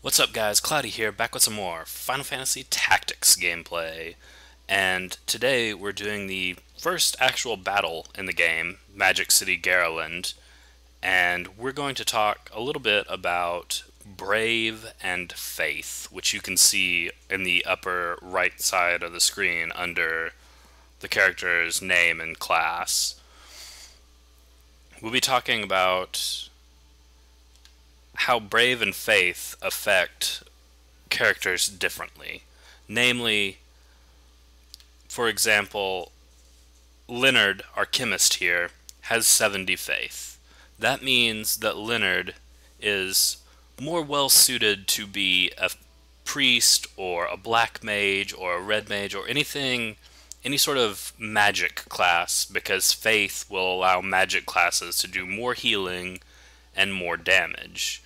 What's up guys, Cloudy here, back with some more Final Fantasy Tactics gameplay. And today we're doing the first actual battle in the game, Magic City Gariland. And we're going to talk a little bit about Brave and Faith, which you can see in the upper right side of the screen under the character's name and class. We'll be talking about how Brave and Faith affect characters differently. Namely, for example, Leonard, our chemist here, has 70 faith. That means that Leonard is more well suited to be a priest or a black mage or a red mage or anything, any sort of magic class, because faith will allow magic classes to do more healing and more damage.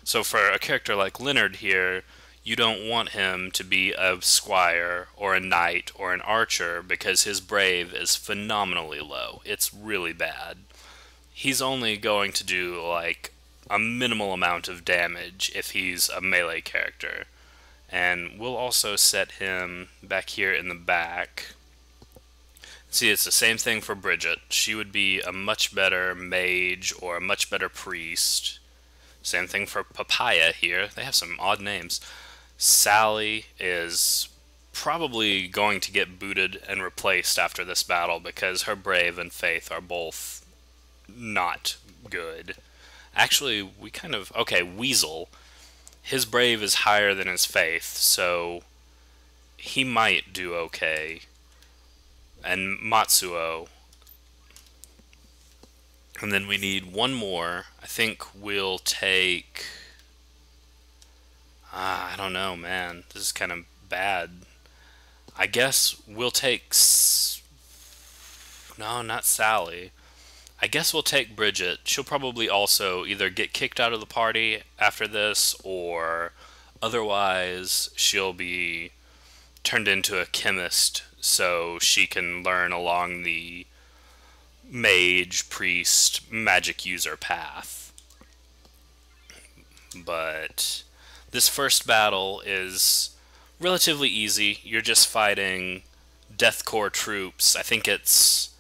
So for a character like Leonard here, you don't want him to be a squire or a knight or an archer because his brave is phenomenally low. It's really bad. He's only going to do like a minimal amount of damage if he's a melee character. And we'll also set him back here in the back. See, it's the same thing for Bridget. She would be a much better mage or a much better priest. Same thing for Papaya here. They have some odd names. Sally is probably going to get booted and replaced after this battle because her Brave and Faith are both not good. Actually, okay, Weasel. His Brave is higher than his Faith, so he might do okay. And Matsuo. And then we need one more. I think we'll take... I don't know, man. This is kind of bad. I guess we'll take... No, not Sally. I guess we'll take Bridget. She'll probably also either get kicked out of the party after this, or otherwise she'll be turned into a chemist so she can learn along the mage, priest, magic user path. But this first battle is relatively easy. You're just fighting deathcore troops. I think it's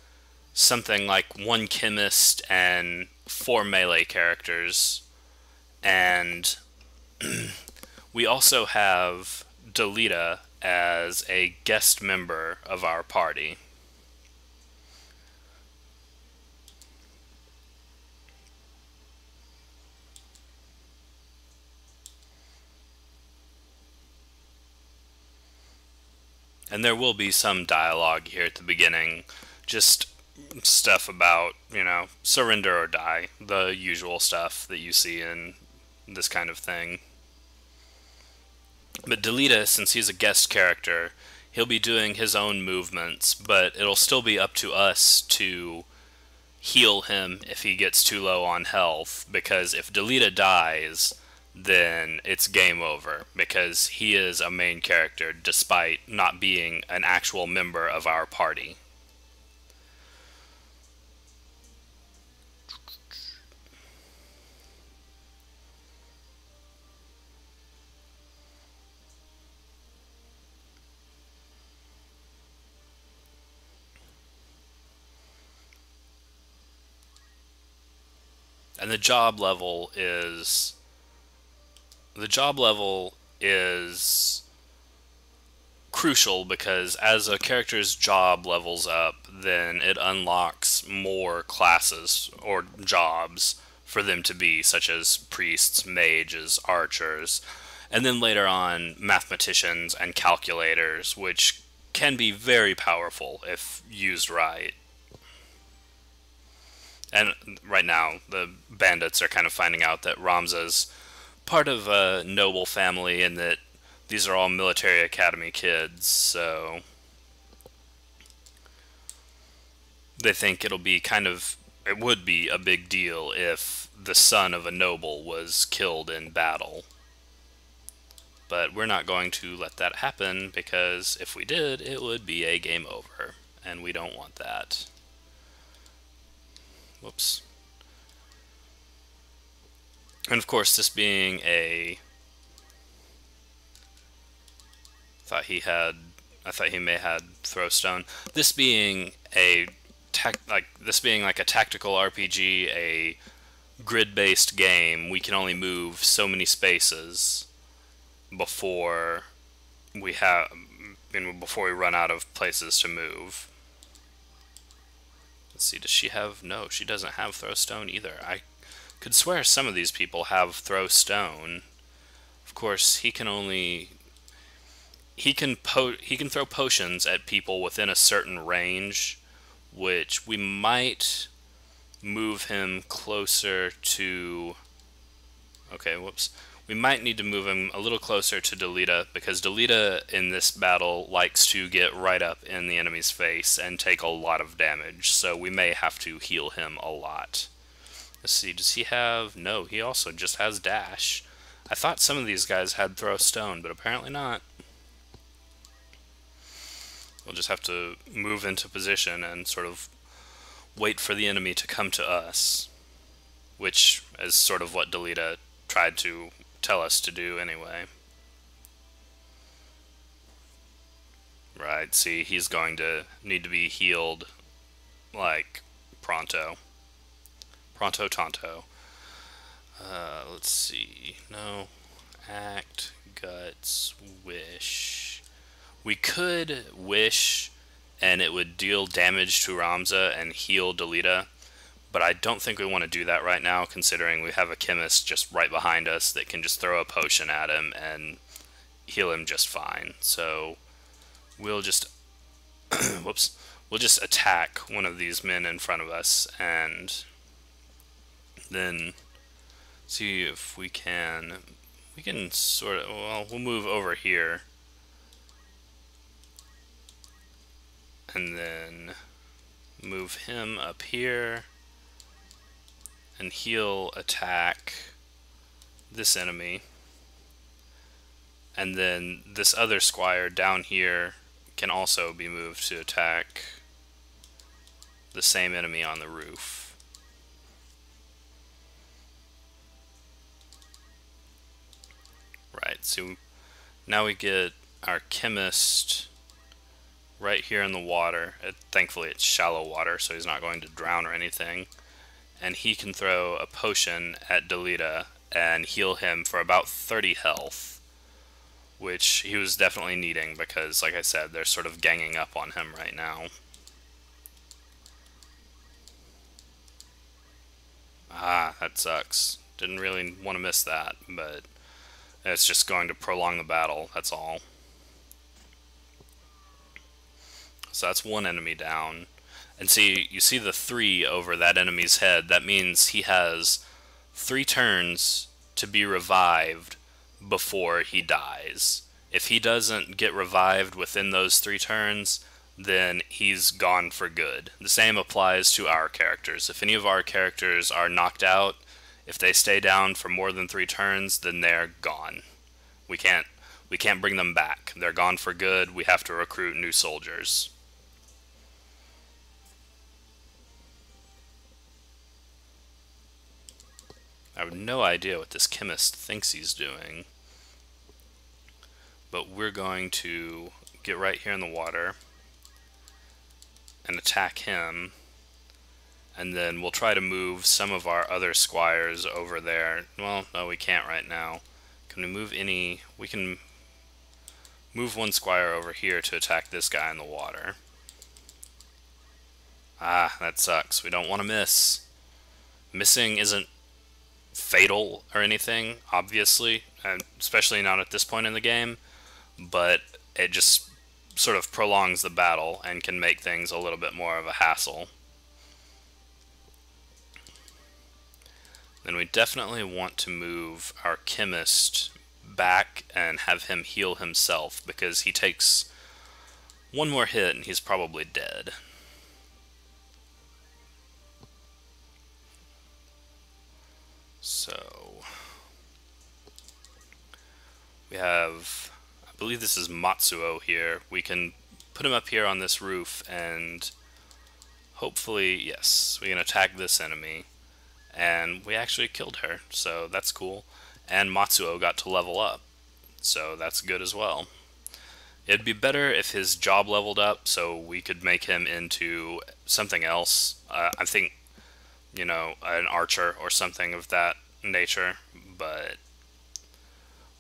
something like one chemist and 4 melee characters. And we also have Delita as a guest member of our party. And there will be some dialogue here at the beginning, just stuff about, surrender or die, the usual stuff that you see in this kind of thing. But Delita, since he's a guest character, he'll be doing his own movements, but it'll still be up to us to heal him if he gets too low on health, because if Delita dies, then it's game over, because he is a main character despite not being an actual member of our party. And the job level is crucial because as a character's job levels up, then it unlocks more classes or jobs for them to be, such as priests, mages, archers, and then later on mathematicians and calculators, which can be very powerful if used right. And right now, the bandits are kind of finding out that Ramza's part of a noble family and that these are all military academy kids, so they think it would be a big deal if the son of a noble was killed in battle. But we're not going to let that happen, because if we did, it would be a game over, and we don't want that. Whoops. And of course, this being a Thought he had. I thought he may had throw stone. This being a this being like a tactical RPG, a grid-based game, we can only move so many spaces before we have, before we run out of places to move. Let's see, does she have, no, she doesn't have throw stone either. I could swear some of these people have throw stone. Of course, he can throw potions at people within a certain range, which we might move him closer to, okay, whoops. We might need to move him a little closer to Delita, because Delita in this battle likes to get right up in the enemy's face and take a lot of damage, so we may have to heal him a lot. Let's see, does he have, no, he also just has dash. I thought some of these guys had throw stone, but apparently not. We'll just have to move into position and sort of wait for the enemy to come to us, which is sort of what Delita tried to tell us to do anyway. Right, see, he's going to need to be healed, like, pronto. Pronto tanto. Let's see, no, act, guts, wish. We could wish and it would deal damage to Ramza and heal Delita, but I don't think we want to do that right now, considering we have a chemist just right behind us that can just throw a potion at him and heal him just fine. So we'll just whoops, we'll just attack one of these men in front of us and then see if we can sort of, well, we'll move over here and then move him up here, and he'll attack this enemy, and then this other squire down here can also be moved to attack the same enemy on the roof. Right, so now we get our chemist right here in the water. Thankfully it's shallow water, so he's not going to drown or anything. And he can throw a potion at Delita and heal him for about 30 health, which he was definitely needing because, like I said, they're sort of ganging up on him right now. Ah, that sucks. Didn't really want to miss that, but it's just going to prolong the battle, that's all. So that's one enemy down. And see, you see the 3 over that enemy's head. That means he has 3 turns to be revived before he dies. If he doesn't get revived within those 3 turns, then he's gone for good. The same applies to our characters. If any of our characters are knocked out, if they stay down for more than 3 turns, then they're gone. We can't bring them back. They're gone for good. We have to recruit new soldiers. I have no idea what this chemist thinks he's doing, but we're going to get right here in the water and attack him, and then we'll try to move some of our other squires over there. Well, no, we can't right now. Can we move any? We can move one squire over here to attack this guy in the water. Ah, that sucks. We don't want to miss. Missing isn't fatal or anything, obviously, and especially not at this point in the game, but it just sort of prolongs the battle and can make things a little bit more of a hassle. Then we definitely want to move our chemist back and have him heal himself, because he takes one more hit and he's probably dead. So we have, I believe this is Matsuo here. We can put him up here on this roof and hopefully, yes, we can attack this enemy. And we actually killed her, so that's cool. And Matsuo got to level up, so that's good as well. It'd be better if his job leveled up so we could make him into something else. I think, an archer or something of that nature, but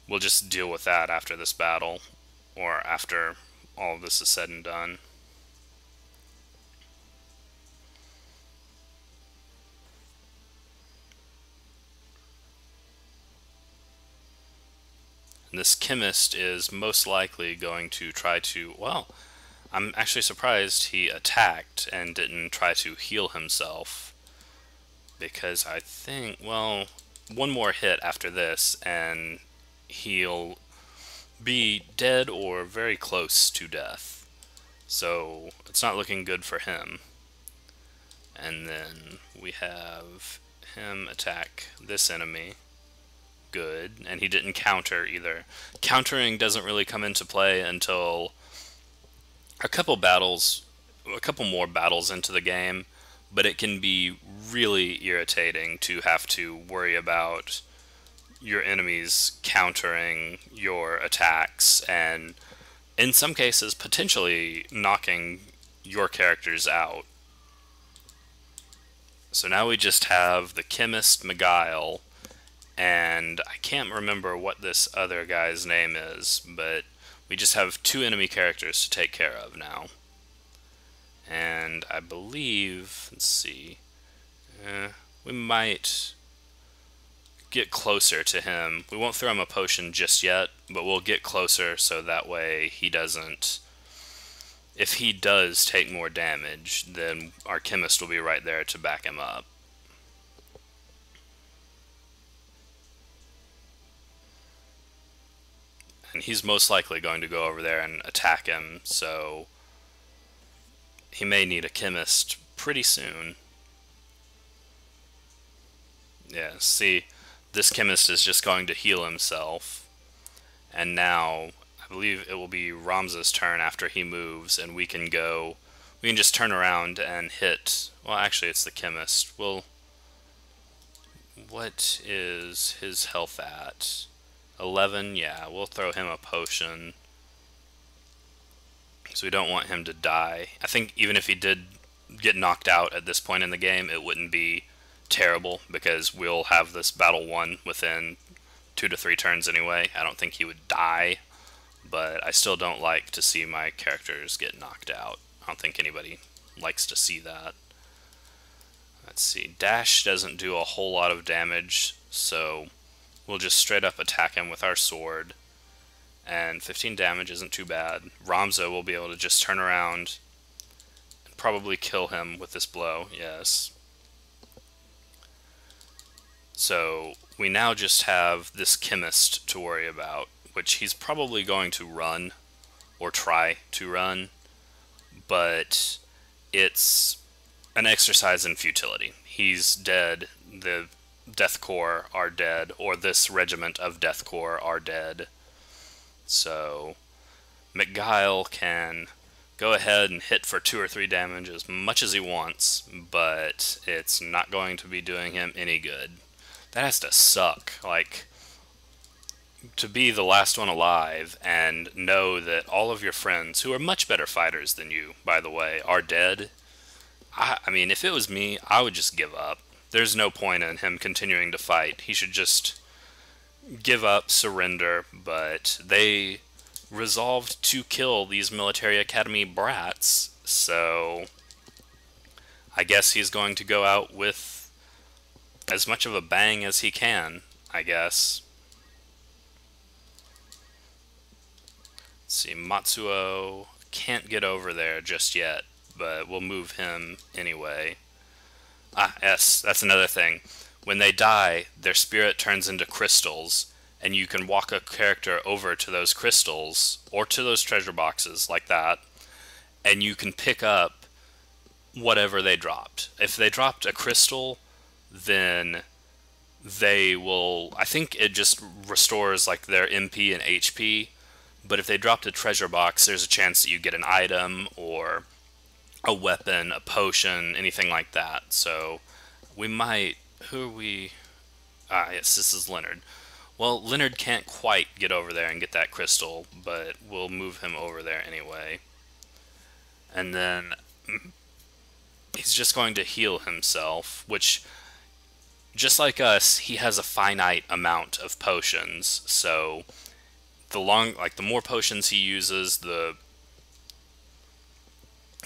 we'll just deal with that after this battle, or after all of this is said and done. And this chemist is most likely going to try to, well, I'm actually surprised he attacked and didn't try to heal himself. Because I think, well, one more hit after this and he'll be dead or very close to death. So it's not looking good for him. And then we have him attack this enemy. Good. And he didn't counter either. Countering doesn't really come into play until a couple more battles into the game, but it can be really irritating to have to worry about your enemies countering your attacks, and in some cases potentially knocking your characters out. So now we just have the chemist Miguel, and I can't remember what this other guy's name is, but we just have two enemy characters to take care of now. And I believe, let's see, we might get closer to him. We won't throw him a potion just yet, but we'll get closer so that way he doesn't... If he does take more damage, then our chemist will be right there to back him up. And he's most likely going to go over there and attack him, so he may need a chemist pretty soon. Yeah, see, this chemist is just going to heal himself. And now, I believe it will be Ramza's turn after he moves, and we can just turn around and hit, well actually it's the chemist. What is his health at? 11? Yeah, we'll throw him a potion. So we don't want him to die. I think even if he did get knocked out at this point in the game, it wouldn't be terrible, because we'll have this battle won within 2 to 3 turns anyway. I don't think he would die, but I still don't like to see my characters get knocked out. I don't think anybody likes to see that. Let's see, dash doesn't do a whole lot of damage, so we'll just straight up attack him with our sword. And 15 damage isn't too bad. Ramza will be able to just turn around and probably kill him with this blow, yes. So we now just have this chemist to worry about, which he's probably going to run, or try to run, but it's an exercise in futility. He's dead, the Death Corps are dead, or this regiment of Death Corps are dead. So Miguel can go ahead and hit for 2 or 3 damage as much as he wants, but it's not going to be doing him any good. That has to suck, like, to be the last one alive and know that all of your friends, who are much better fighters than you, by the way, are dead. I mean, if it was me, I would just give up. There's no point in him continuing to fight. He should just give up, surrender, but they resolved to kill these military academy brats, so I guess he's going to go out with as much of a bang as he can, I guess. Let's see, Matsuo can't get over there just yet, but we'll move him anyway. Ah, yes, that's another thing. When they die, their spirit turns into crystals, and you can walk a character over to those crystals, or to those treasure boxes, like that, and you can pick up whatever they dropped. If they dropped a crystal, then they will, I think it just restores like their MP and HP, but if they dropped a treasure box, there's a chance that you get an item, or a weapon, a potion, anything like that. So we might, who are we, yes, this is Leonard. Well, Leonard can't quite get over there and get that crystal, but we'll move him over there anyway. And then he's just going to heal himself, which, just like us, he has a finite amount of potions. So the more potions he uses, the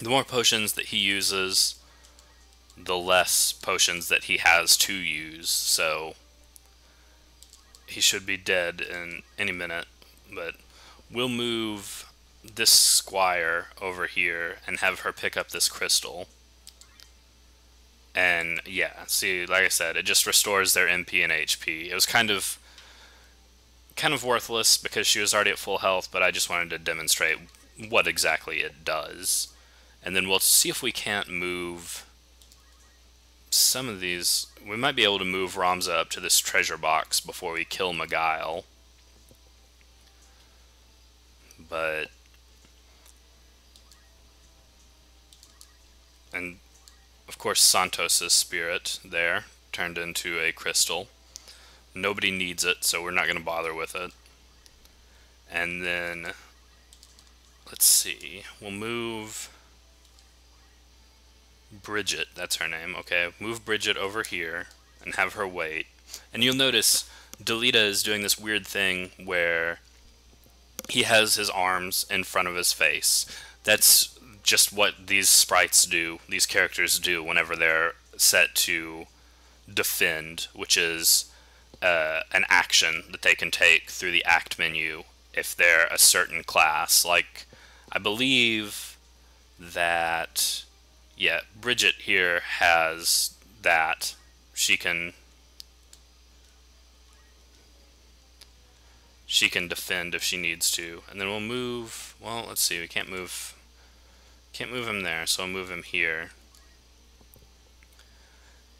more potions that he uses, the less potions that he has to use. So he should be dead in any minute, but we'll move this squire over here and have her pick up this crystal. And yeah, see, like I said, it just restores their MP and HP. It was kind of worthless because she was already at full health, but I just wanted to demonstrate what exactly it does. And then we'll see if we can't move some of these. We might be able to move Ramza up to this treasure box before we kill Miguel. But... and of course Santos's spirit there turned into a crystal. Nobody needs it, so we're not going to bother with it. And then, let's see, we'll move Bridget, that's her name, okay. Move Bridget over here and have her wait. And you'll notice Delita is doing this weird thing where he has his arms in front of his face. That's just what these sprites do, these characters do whenever they're set to defend, which is an action that they can take through the act menu if they're a certain class. Like, I believe that, yeah, Bridget here has that. She can defend if she needs to. And then we'll move, well, let's see, we can't move him there, so I'll move him here.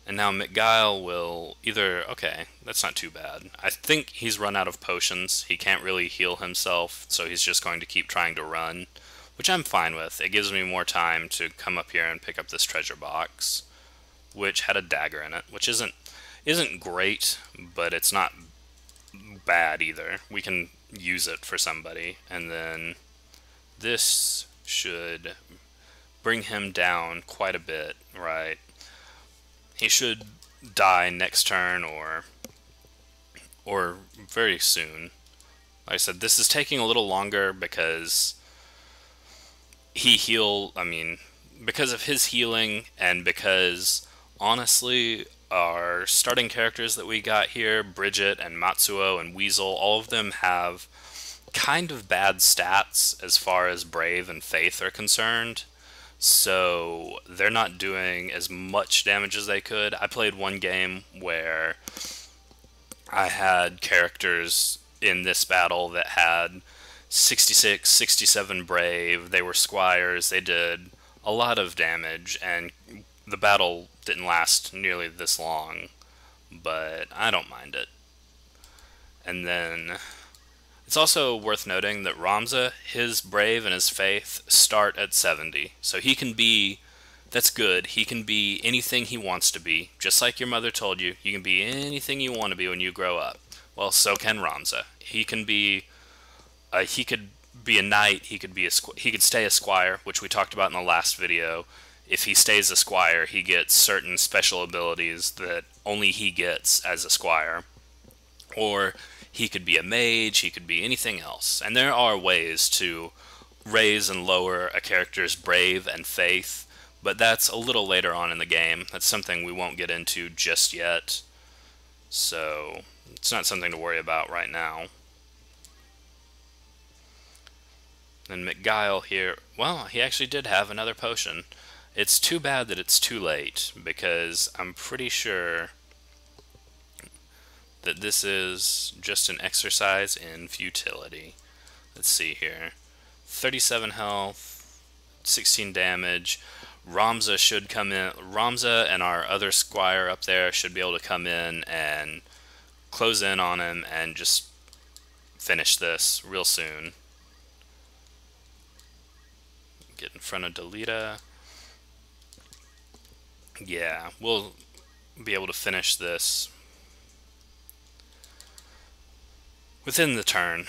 And now Miguel will either... okay, that's not too bad. I think he's run out of potions. He can't really heal himself, so he's just going to keep trying to run, which I'm fine with. It gives me more time to come up here and pick up this treasure box, which had a dagger in it, which isn't great, but it's not bad either. We can use it for somebody. And then this should bring him down quite a bit, right? He should die next turn or very soon. Like I said, this is taking a little longer because because of his healing, and because honestly our starting characters that we got here, Bridget and Matsuo and Weasel, all of them have kind of bad stats as far as Brave and Faith are concerned. So they're not doing as much damage as they could. I played one game where I had characters in this battle that had 66, 67 Brave. They were squires. They did a lot of damage, and the battle didn't last nearly this long, but I don't mind it. And then it's also worth noting that Ramza, his Brave and his Faith start at 70. So he can be, that's good, he can be anything he wants to be. Just like your mother told you, you can be anything you want to be when you grow up. Well, so can Ramza. He could be a knight, he could stay a squire, which we talked about in the last video. If he stays a squire, he gets certain special abilities that only he gets as a squire. Or he could be a mage, he could be anything else. And there are ways to raise and lower a character's Brave and Faith, but that's a little later on in the game. That's something we won't get into just yet. So it's not something to worry about right now. And Miguel here, well, he actually did have another potion. It's too bad that it's too late, because I'm pretty sure that this is just an exercise in futility. Let's see here. 37 health, 16 damage. Ramza should come in. Ramza and our other squire up there should be able to come in and close in on him and just finish this real soon. Get in front of Delita. Yeah, we'll be able to finish this. within the turn.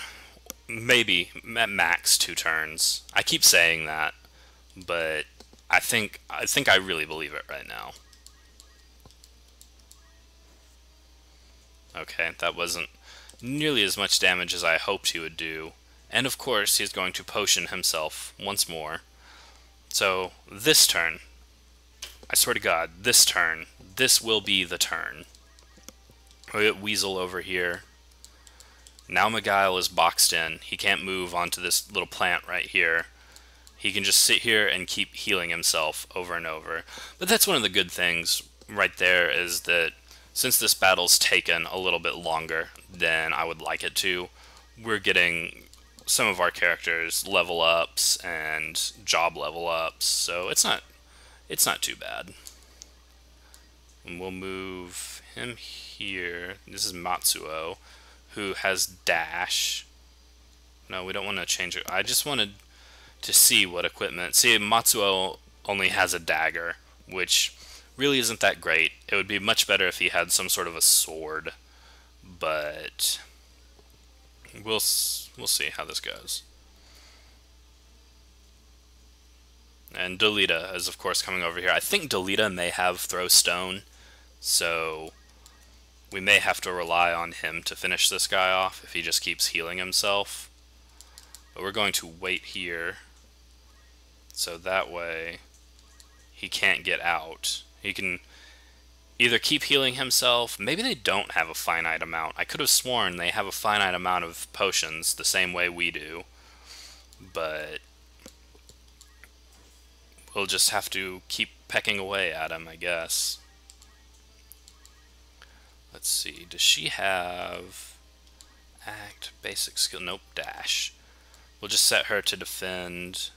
Maybe at max 2 turns. I keep saying that, but I think I really believe it right now. Okay, that wasn't nearly as much damage as I hoped he would do. And of course, he's going to potion himself once more. So, this turn, I swear to God, this turn, this will be the turn. We get Weasel over here. Now Miguel is boxed in. He can't move onto this little plant right here. He can just sit here and keep healing himself over and over. But that's one of the good things right there, is that since this battle's taken a little bit longer than I would like it to, we're getting some of our characters level ups and job level ups, so it's not too bad. And we'll move him here. This is Matsuo, who has dash. No, we don't want to change it. I just wanted to see what equipment. See, Matsuo only has a dagger, which really isn't that great. It would be much better if he had some sort of a sword, but we'll see how this goes. And Delita is of course coming over here. I think Delita may have throw stone, so we may have to rely on him to finish this guy off if he just keeps healing himself. But we're going to wait here, so that way he can't get out. He can either keep healing himself. Maybe they don't have a finite amount. I could have sworn they have a finite amount of potions the same way we do. But we'll just have to keep pecking away at him, I guess. Let's see. Does she have act, basic skill? Nope, dash. We'll just set her to defend.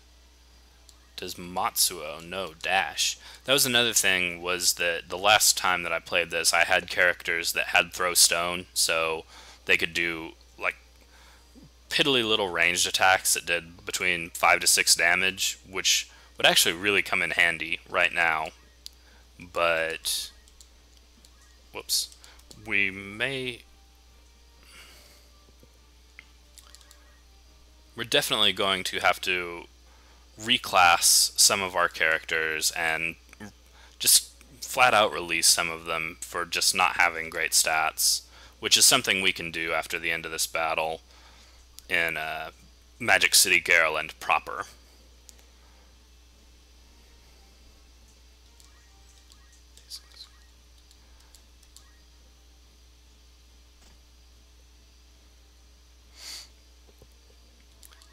Does Matsuo? No, dash. That was another thing, was that the last time that I played this, I had characters that had throw stone, so they could do like piddly little ranged attacks that did between 5 to 6 damage, which would actually really come in handy right now. But whoops, we're definitely going to have to reclass some of our characters and just flat out release some of them for just not having great stats, which is something we can do after the end of this battle in Magic City Gariland proper.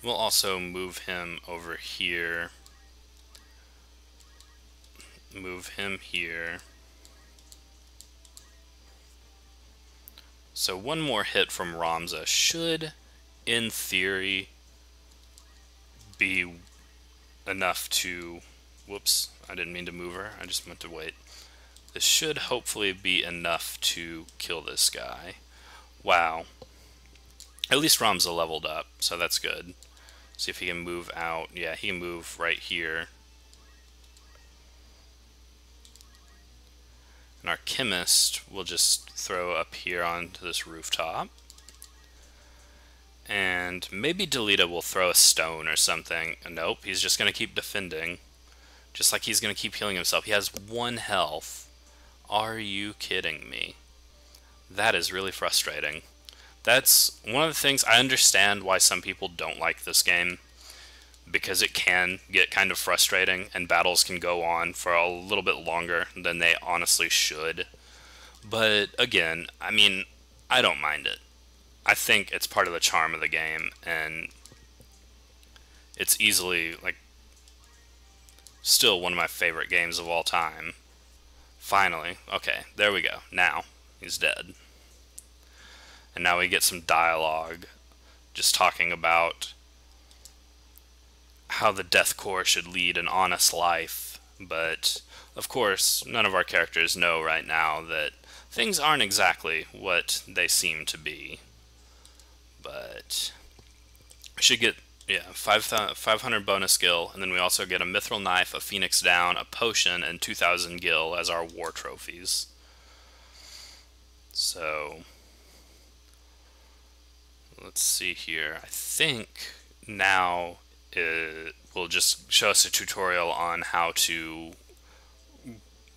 We'll also move him over here. Move him here. So one more hit from Ramza should, in theory, be enough to... Whoops, I didn't mean to move her. I just meant to wait. This should hopefully be enough to kill this guy. Wow. At least Ramza leveled up, so that's good. See if he can move out. Yeah, he can move right here. And our chemist will just throw up here onto this rooftop. And maybe Delita will throw a stone or something. Nope, he's just going to keep defending. Just like he's going to keep healing himself. He has 1 health. Are you kidding me? That is really frustrating. That's one of the things. I understand why some people don't like this game, because it can get kind of frustrating and battles can go on for a little bit longer than they honestly should. But again, I mean, I don't mind it. I think it's part of the charm of the game, and it's easily, like, still one of my favorite games of all time. Finally. Okay, there we go. Now, he's dead. And now we get some dialogue just talking about how the Death Corps should lead an honest life. But, of course, none of our characters know right now that things aren't exactly what they seem to be. But we should get, yeah, 500 bonus skill, and then we also get a Mithril Knife, a Phoenix Down, a Potion, and 2,000 gil as our war trophies. So let's see here. I think now it will just show us a tutorial on how to,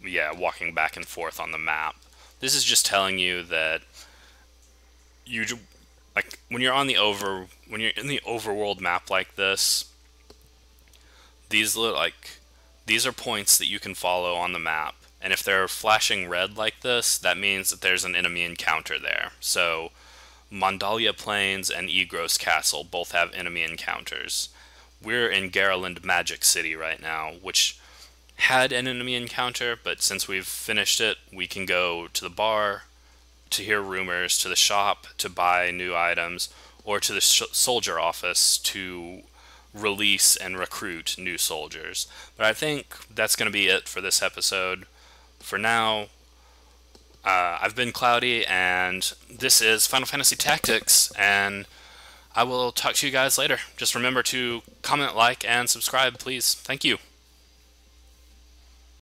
yeah, walking back and forth on the map. This is just telling you that you like when you're in the overworld map like this, these are points that you can follow on the map. And if they're flashing red like this, that means that there's an enemy encounter there. So Mondalia Plains and Egros Castle both have enemy encounters. We're in Gariland Magic City right now, which had an enemy encounter, but since we've finished it, we can go to the bar to hear rumors, to the shop to buy new items, or to the soldier office to release and recruit new soldiers. But I think that's going to be it for this episode. For now, I've been Cloudy, and this is Final Fantasy Tactics, and I will talk to you guys later. Just remember to comment, like, and subscribe, please. Thank you.